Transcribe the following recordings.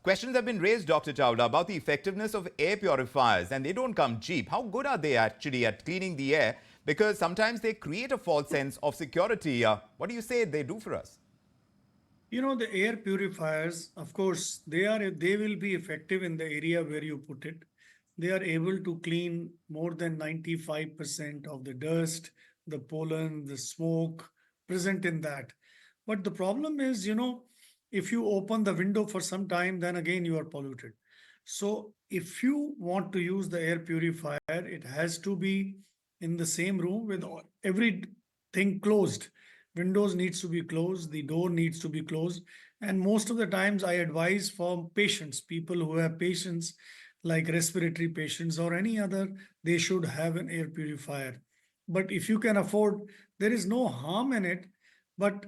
Questions have been raised, Dr. Chawla, about the effectiveness of air purifiers, and they don't come cheap. How good are they actually at cleaning the air? Because sometimes they create a false sense of security. What do you say they do for us? The air purifiers, of course, they will be effective in the area where you put it. They are able to clean more than 95% of the dust, the pollen, the smoke present in that. But the problem is, if you open the window for some time, then again you are polluted. So if you want to use the air purifier, it has to be in the same room with everything closed. Windows needs to be closed, the door needs to be closed. And most of the times I advise for patients, people who have patients like respiratory patients or any other, they should have an air purifier. But if you can afford, there is no harm in it. But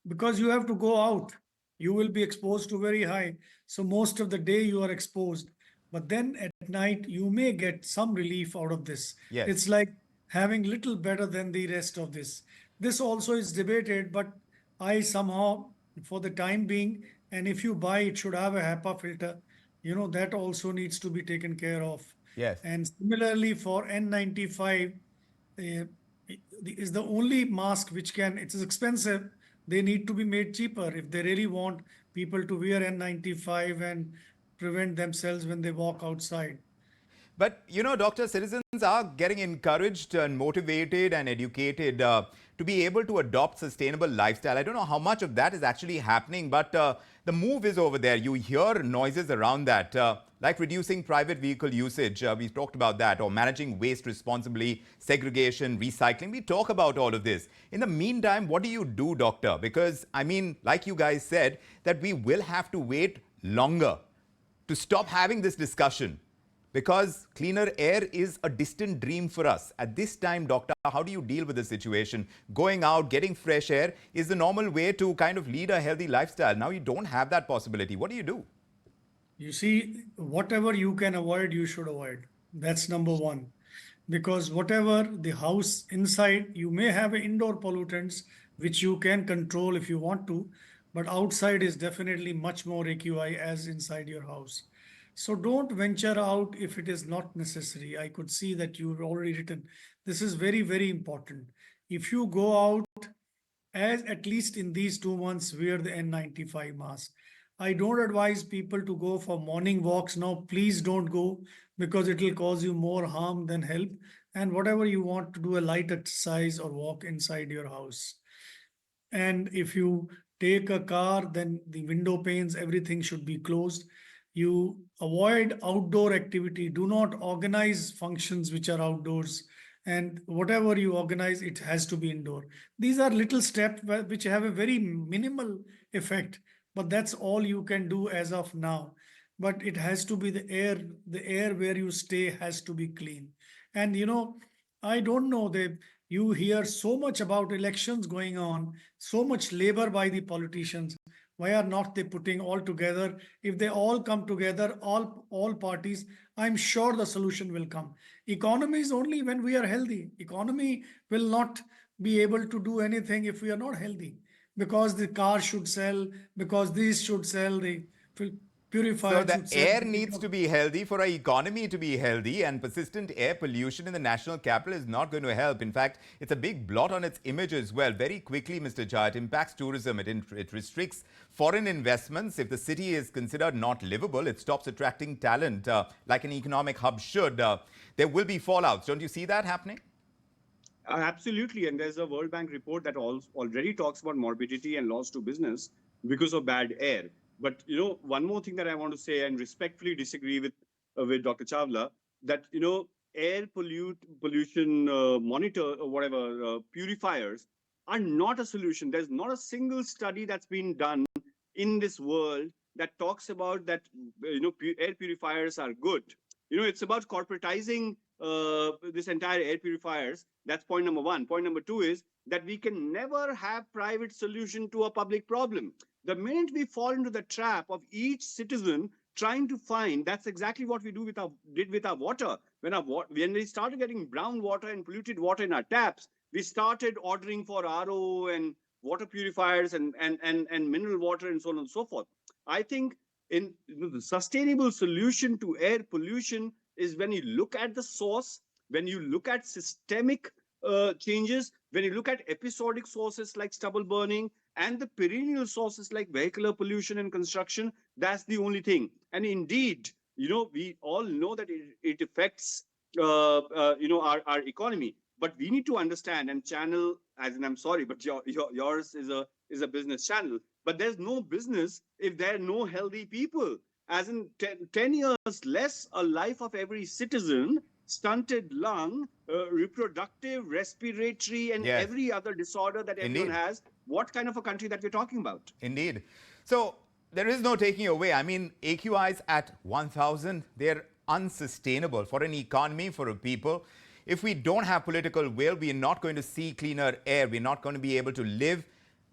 because you have to go out, you will be exposed to very high. So most of the day you are exposed. But then at night, you may get some relief out of this. Yes. It's like having little better than the rest of this. This also is debated, but I somehow, for the time being, and if you buy, it should have a HEPA filter. That also needs to be taken care of. Yes. And similarly for N95, uh, is the only mask which can, it is expensive. They need to be made cheaper if they really want people to wear N95 and prevent themselves when they walk outside. But, doctor, citizens are getting encouraged and motivated and educated to be able to adopt sustainable lifestyle. I don't know how much of that is actually happening, but the move is over there. You hear noises around that, like reducing private vehicle usage. We talked about that, or managing waste responsibly, segregation, recycling. We talk about all of this. In the meantime, what do you do, doctor? Because, I mean, like you guys said, that we will have to wait longer to stop having this discussion, because cleaner air is a distant dream for us. At this time, doctor, how do you deal with the situation? Going out, getting fresh air is the normal way to kind of lead a healthy lifestyle. Now you don't have that possibility. What do you do? You see, whatever you can avoid, you should avoid. That's number one. Because whatever the house inside, you may have indoor pollutants which you can control if you want to, but outside is definitely much more AQI as inside your house. So don't venture out if it is not necessary. I could see that you've already written. This is very, very important. If you go out, as at least in these 2 months, wear the N95 mask. I don't advise people to go for morning walks now. Please don't go because it will cause you more harm than help. And whatever you want to do, a light exercise or walk inside your house. And if you take a car, then the window panes, everything should be closed. You avoid outdoor activity. Do not organize functions which are outdoors. And whatever you organize, it has to be indoor. These are little steps which have a very minimal effect, but that's all you can do as of now. But it has to be the air where you stay has to be clean. And I don't know, you hear so much about elections going on, so much labor by the politicians. Why are not they putting all together? If they all come together, all parties, I'm sure the solution will come. Economy is only when we are healthy. Economy will not be able to do anything if we are not healthy. Because the car should sell, because these should sell, the So purified the should sell. air needs to be healthy for our economy to be healthy, and persistent air pollution in the national capital is not going to help. In fact, it's a big blot on its image as well. Very quickly, Mr. Jha, it impacts tourism. It restricts foreign investments. If the city is considered not livable, it stops attracting talent like an economic hub should. There will be fallouts. Don't you see that happening? Absolutely. And there's a World Bank report that already talks about morbidity and loss to business because of bad air. But, one more thing that I want to say and respectfully disagree with Dr. Chawla, that, air pollution monitor or whatever, purifiers are not a solution. There's not a single study that's been done in this world that talks about that, air purifiers are good. It's about corporatizing this entire air purifiers. That's point number one. Point number two is that we can never have private solution to a public problem. The minute we fall into the trap of each citizen trying to find, that's exactly what we did with our water. When we started getting brown water and polluted water in our taps, we started ordering for RO and water purifiers and mineral water and so on and so forth. I think The sustainable solution to air pollution is when you look at the source, when you look at systemic changes, when you look at episodic sources like stubble burning and the perennial sources like vehicular pollution and construction. That's the only thing. And indeed, we all know that it affects our economy, but we need to understand and channel, as in, I'm sorry, but yours is a business channel, but there's no business if there are no healthy people. As in 10 years less a life of every citizen, stunted lung, reproductive, respiratory, and Yes. every other disorder that everyone Indeed. has. What kind of a country that we're talking about? Indeed. So there is no taking away. I mean, AQIs at 1,000, they're unsustainable for an economy, for a people. If we don't have political will, we're not going to see cleaner air. We're not going to be able to live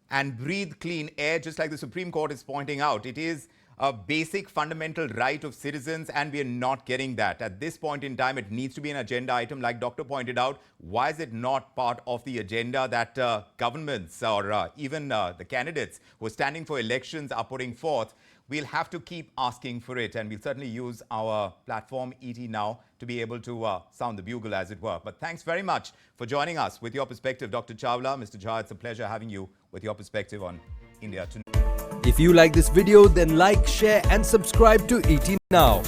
and breathe clean air, just like the Supreme Court is pointing out. It is a basic fundamental right of citizens, and we are not getting that. At this point in time, it needs to be an agenda item. Like Doctor pointed out, why is it not part of the agenda that governments or even the candidates who are standing for elections are putting forth? We'll have to keep asking for it, and we'll certainly use our platform, ET Now, to be able to sound the bugle, as it were. But thanks very much for joining us with your perspective, Dr. Chawla. Mr. Jha, it's a pleasure having you with your perspective on India tonight. If you like this video, then like, share and subscribe to ET Now.